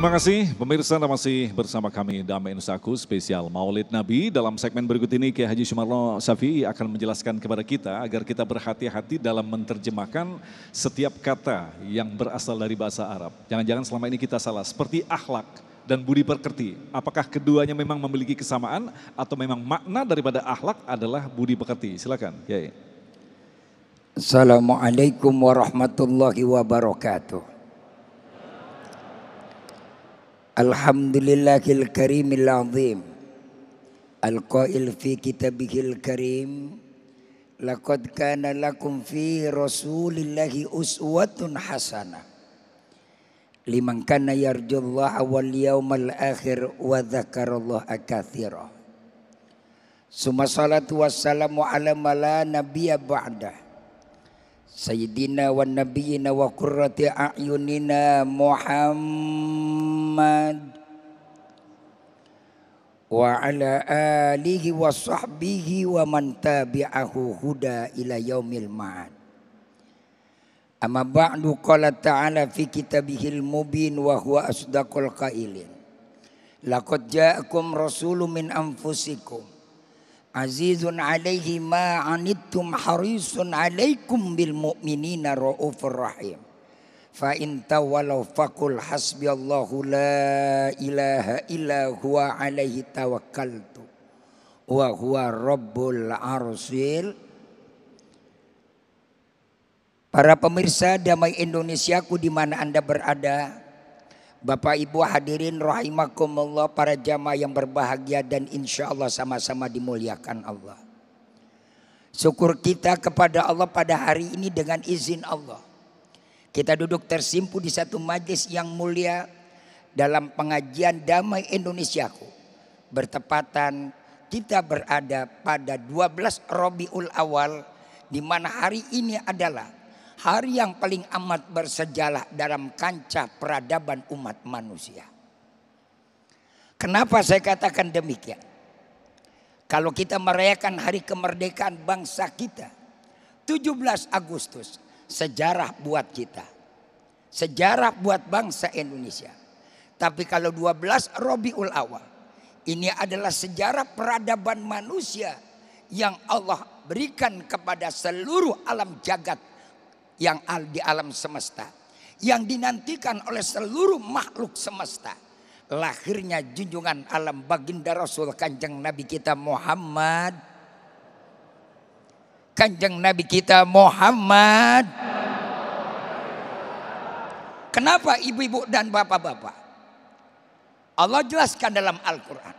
Terima kasih pemirsa, Anda masih bersama kami Damai Nusaku spesial Maulid Nabi. Dalam segmen berikut ini Kiai Haji Sumarno Syafi'i akan menjelaskan kepada kita agar kita berhati-hati dalam menerjemahkan setiap kata yang berasal dari bahasa Arab. Jangan-jangan selama ini kita salah, seperti akhlak dan budi pekerti. Apakah keduanya memang memiliki kesamaan atau memang makna daripada akhlak adalah budi pekerti? Silakan, Kiai. Assalamualaikum warahmatullahi wabarakatuh. Alhamdulillahil karimil azim. Al-qail fi kitabihil karim. Laqad kana lakum fi rasulillahi uswatun hasanah. Liman kana yarjullaha wal yawmal akhir wa dzakarallaha katsira. Summa salatu wassalamu ala mala nabiyya ba'dah. Sayyidina wa nabiyina wa qurrati a'yunina Muhammad wa ala alihi wa sahbihi wa man tabi'ahu huda ila yaumil ma'ad. Amma ba'du, qala ta'ala fi kitabihil mubin wa huwa asdaqul qailin. Laqad ja'akum rasulun min anfusikum azizun alaihi ma anittum harisun alaikum bil mu'minina raufur rahim. Fa in tawallaw faqul hasbiyallahu la ilaha illa huwa alaihi tawakkaltu wa huwa rabbul arsyil. Para pemirsa Damai Indonesiaku di mana Anda berada, Bapak Ibu hadirin rahimakumullah, para jamaah yang berbahagia dan insya Allah sama-sama dimuliakan Allah. Syukur kita kepada Allah pada hari ini dengan izin Allah. Kita duduk tersimpu di satu majlis yang mulia dalam pengajian Damai Indonesiaku. Bertepatan kita berada pada 12 Rabiul Awal, di mana hari ini adalah hari yang paling amat bersejarah dalam kancah peradaban umat manusia. Kenapa saya katakan demikian? Kalau kita merayakan hari kemerdekaan bangsa kita 17 Agustus, sejarah buat kita, sejarah buat bangsa Indonesia. Tapi kalau 12 Rabiul Awal, ini adalah sejarah peradaban manusia yang Allah berikan kepada seluruh alam jagat yang di alam semesta, yang dinantikan oleh seluruh makhluk semesta. Lahirnya junjungan alam baginda Rasul Kanjeng Nabi kita Muhammad. Kanjeng Nabi kita Muhammad. Kenapa ibu-ibu dan bapak-bapak? Allah jelaskan dalam Al-Quran,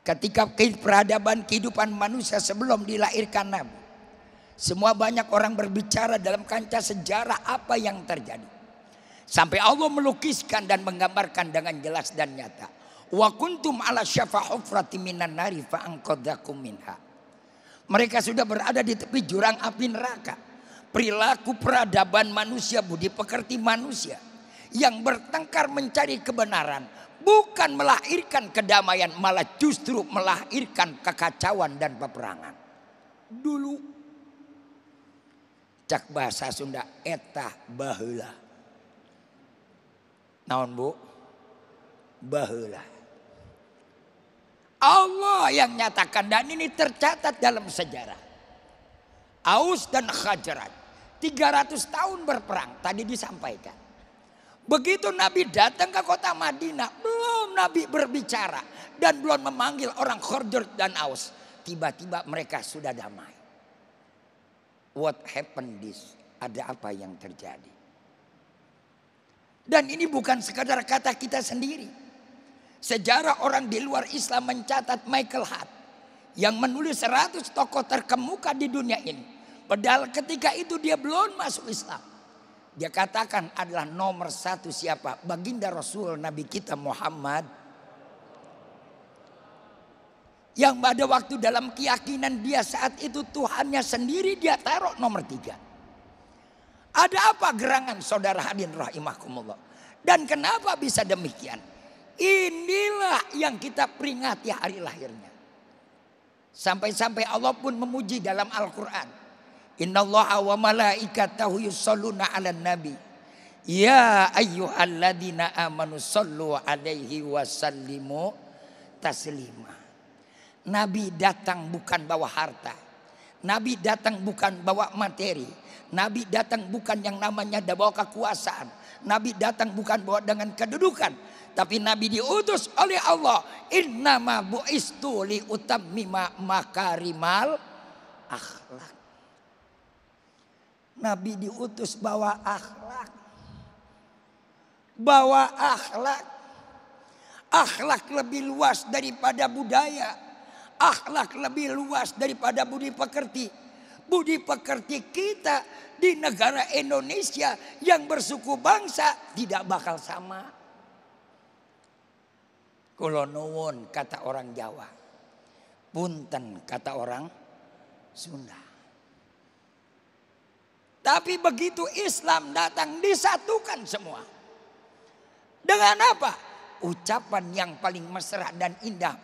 ketika peradaban kehidupan manusia sebelum dilahirkan Nabi, semua banyak orang berbicara dalam kancah sejarah apa yang terjadi. Sampai Allah melukiskan dan menggambarkan dengan jelas dan nyata. Wa kuntum ala syafa hufrati minan nari fa anqadzakum minha. Mereka sudah berada di tepi jurang api neraka. Perilaku peradaban manusia, budi pekerti manusia yang bertengkar mencari kebenaran, bukan melahirkan kedamaian, malah justru melahirkan kekacauan dan peperangan. Dulu cak bahasa Sunda etah baheula. Naon bu? Baheula. Allah yang nyatakan, dan ini tercatat dalam sejarah. Aus dan Khazraj 300 tahun berperang, tadi disampaikan. Begitu Nabi datang ke kota Madinah, belum Nabi berbicara dan belum memanggil orang Khazraj dan Aus, tiba-tiba mereka sudah damai. What happened this? Ada apa yang terjadi? Dan ini bukan sekadar kata kita sendiri. Sejarah orang di luar Islam mencatat Michael Hart yang menulis 100 tokoh terkemuka di dunia ini. Padahal ketika itu dia belum masuk Islam. Dia katakan adalah nomor 1 siapa? Baginda Rasul Nabi kita Muhammad. Yang pada waktu dalam keyakinan dia saat itu Tuhannya sendiri dia taruh nomor 3. Ada apa gerangan saudara hadirin rahimakumullah? Dan kenapa bisa demikian? Inilah yang kita peringati hari lahirnya. Sampai-sampai Allah pun memuji dalam Al-Quran. Innallaha wa malaikatahu yusholluna 'alan nabi Ya ayyuhalladzina amanu sallu alaihi wasallimu taslima. Nabi datang bukan bawa harta. Nabi datang bukan bawa materi. Nabi datang bukan yang namanya bawa kekuasaan. Nabi datang bukan bawa dengan kedudukan. Tapi Nabi diutus oleh Allah. Innama bu'istu li utammima makarimal akhlak. Nabi diutus bawa akhlak. Bawa akhlak. Akhlak lebih luas daripada budaya. Akhlak lebih luas daripada budi pekerti. Budi pekerti kita di negara Indonesia yang bersuku bangsa tidak bakal sama. Kulo nuwun kata orang Jawa. Punten kata orang Sunda. Tapi begitu Islam datang disatukan semua. Dengan apa? Ucapan yang paling mesra dan indah.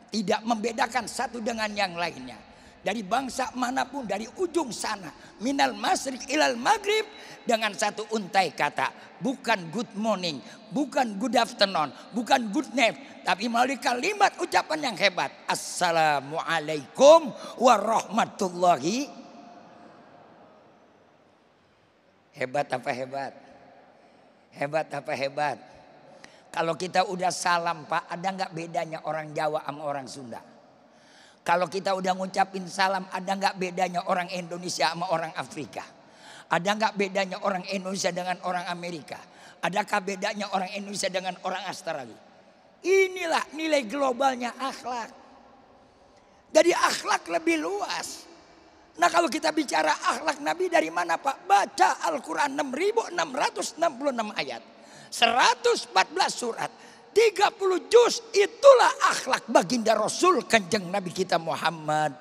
Tidak membedakan satu dengan yang lainnya. Dari bangsa manapun, dari ujung sana. Minal masyriq ilal maghrib. Dengan satu untai kata. Bukan good morning, bukan good afternoon, bukan good night. Tapi melalui kalimat ucapan yang hebat. Assalamualaikum warahmatullahi. Hebat apa hebat? Hebat apa hebat? Kalau kita udah salam Pak, ada nggak bedanya orang Jawa sama orang Sunda? Kalau kita udah ngucapin salam, ada nggak bedanya orang Indonesia sama orang Afrika? Ada nggak bedanya orang Indonesia dengan orang Amerika? Adakah bedanya orang Indonesia dengan orang Australia? Inilah nilai globalnya akhlak. Jadi akhlak lebih luas. Nah kalau kita bicara akhlak Nabi dari mana Pak? Baca Al-Quran 6.666 ayat. 114 surat. 30 juz, itulah akhlak baginda Rasul Kanjeng Nabi kita Muhammad.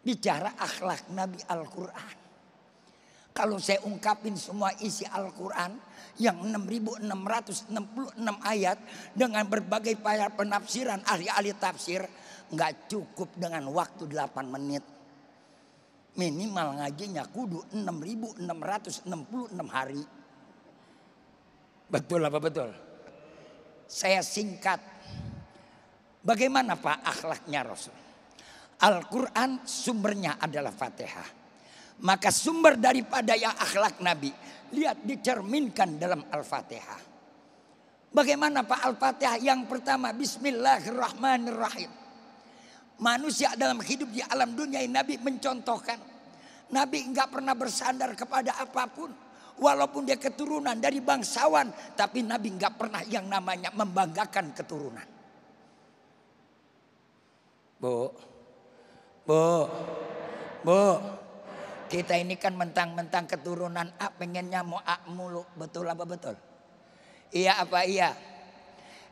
Bicara akhlak Nabi Al-Quran. Kalau saya ungkapin semua isi Al-Quran yang 6.666 ayat dengan berbagai penafsiran ahli-ahli tafsir, nggak cukup dengan waktu 8 menit. Minimal ngajinya kudu 6.666 hari. Betul apa betul? Saya singkat. Bagaimana Pak akhlaknya Rasul? Al-Quran sumbernya adalah Fatihah. Maka sumber daripada yang akhlak Nabi, lihat dicerminkan dalam Al-Fatihah. Bagaimana Pak Al-Fatihah? Yang pertama, Bismillahirrahmanirrahim. Manusia dalam hidup di alam dunia ini Nabi mencontohkan. Nabi enggak pernah bersandar kepada apapun. Walaupun dia keturunan dari bangsawan, tapi Nabi enggak pernah yang namanya membanggakan keturunan. Bu, kita ini kan mentang-mentang keturunan A, pengennya mau A mulu. Betul apa betul? Iya apa iya?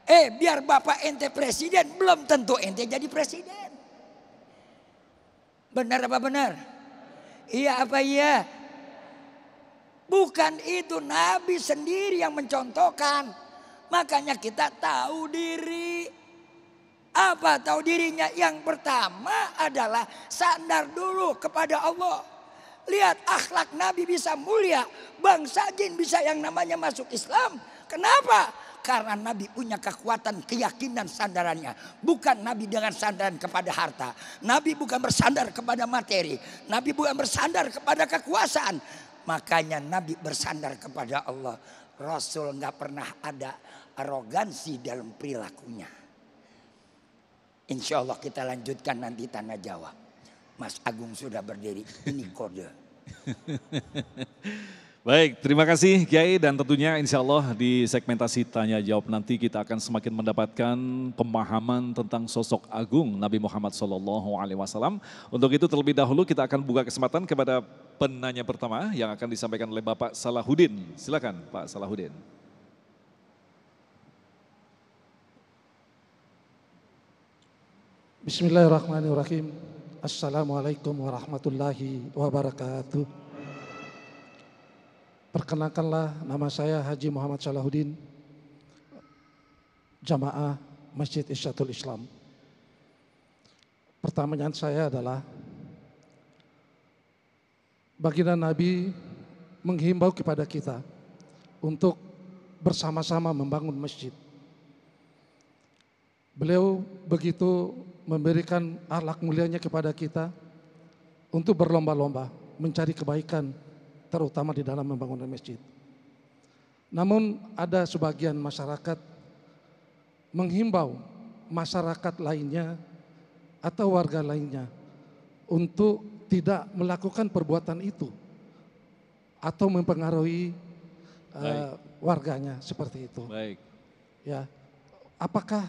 Biar bapak ente presiden, belum tentu ente jadi presiden. Benar apa benar? Iya apa iya? Bukan itu, Nabi sendiri yang mencontohkan. Makanya kita tahu diri. Apa tahu dirinya? Yang pertama adalah sandar dulu kepada Allah. Lihat akhlak Nabi bisa mulia. Bangsa jin bisa yang namanya masuk Islam. Kenapa? Karena Nabi punya kekuatan keyakinan sandarannya. Bukan Nabi dengan sandaran kepada harta. Nabi bukan bersandar kepada materi. Nabi bukan bersandar kepada kekuasaan. Makanya Nabi bersandar kepada Allah. Rasul nggak pernah ada arogansi dalam perilakunya. Insya Allah kita lanjutkan nanti Tanah Jawa. Mas Agung sudah berdiri. Ini kode. Baik, terima kasih Kiai, dan tentunya insya Allah di segmentasi tanya jawab nanti kita akan semakin mendapatkan pemahaman tentang sosok agung Nabi Muhammad SAW. Untuk itu terlebih dahulu kita akan buka kesempatan kepada penanya pertama yang akan disampaikan oleh Bapak Salahuddin. Silakan Pak Salahuddin. Bismillahirrahmanirrahim. Assalamualaikum warahmatullahi wabarakatuh. Perkenalkanlah, nama saya Haji Muhammad Salahuddin, Jamaah Masjid Irsyatul Islam. Pertanyaan saya adalah, Baginda Nabi menghimbau kepada kita untuk bersama-sama membangun masjid. Beliau begitu memberikan akhlak mulianya kepada kita untuk berlomba-lomba mencari kebaikan, terutama di dalam membangun masjid. Namun ada sebagian masyarakat menghimbau masyarakat lainnya atau warga lainnya untuk tidak melakukan perbuatan itu atau mempengaruhi warganya seperti itu. Baik. Ya, apakah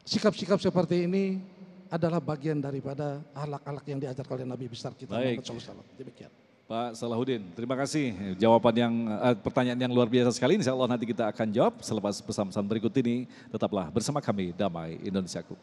sikap-sikap seperti ini adalah bagian daripada akhlak-akhlak yang diajarkan oleh Nabi besar kita Baik. Muhammad SAW. Demikian. Pak Salahuddin, terima kasih jawaban yang pertanyaan yang luar biasa sekali. Insya Allah nanti kita akan jawab selepas pesan-pesan berikut ini. Tetaplah bersama kami, Damai Indonesiaku.